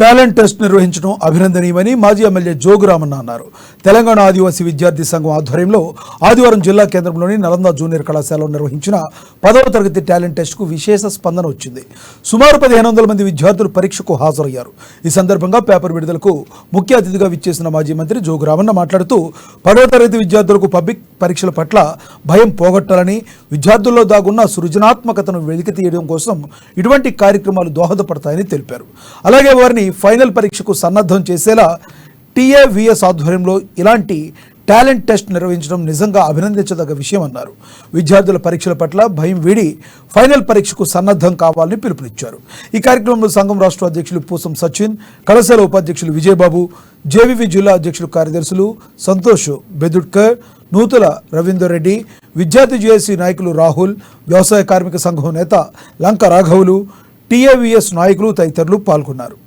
Talent test నిర్వహించడం అభినందనీయమని మాజీ ఎమ్మెల్యే జోగురామన్న అన్నారు. తెలంగాణ ఆదివాసీ విద్యార్థి సంఘం ఆధ్వర్యంలో ఆదివారం జిల్లా కేంద్రంలోని నలంద జూనియర్ కళాశాలలో నిర్వహించిన 10వ తరగతి టాలెంట్ టెస్ట్కు విశేష స్పందన వచ్చింది. సుమారు 1500 మంది విద్యార్థులు పరీక్షకు హాజరయ్యారు. ఈ సందర్భంగా పేపర్ విడుదలకు ముఖ్య అతిథిగా విచ్చేసిన మాజీ మంత్రి జోగురామన్న మాట్లాడుతూ 10వ తరగతి విద్యార్థులకు పబ్లిక్ పరీక్షల పట్ల భయం పోగొట్టాలని, విద్యార్థుల్లో దాగున్న సృజనాత్మకతను వెలికి తీయడం కోసం ఇటువంటి కార్యక్రమాలు దోహదపడతాయని తెలిపారు. అలాగే వారిని ఫైనల్ పరీక్షకు సన్నద్ధం చేసేలా టీఏవిఎస్ ఆధ్వర్యంలో ఇలాంటి టాలెంట్ టెస్ట్ నిర్వహించడం నిజంగా అభినందించదగ్గ విషయం అన్నారు. విద్యార్థుల పరీక్షల పట్ల భయం వీడి ఫైనల్ పరీక్షకు సన్నద్ధం కావాలని పిలుపునిచ్చారు. ఈ కార్యక్రమంలో సంఘం రాష్ట్ర అధ్యక్షులు పూసం సచిన్, కళాశాల ఉపాధ్యక్షులు విజయబాబు, జేవీవి జిల్లా అధ్యక్షులు కార్యదర్శులు సంతోష్ బెదుడ్కర్, నూతుల రవీందర్ రెడ్డి, విద్యార్థి జేఏసీ నాయకులు రాహుల్, వ్యవసాయ కార్మిక సంఘం నేత లంక రాఘవులు, టీఏవిఎస్ నాయకులు తదితరులు పాల్గొన్నారు.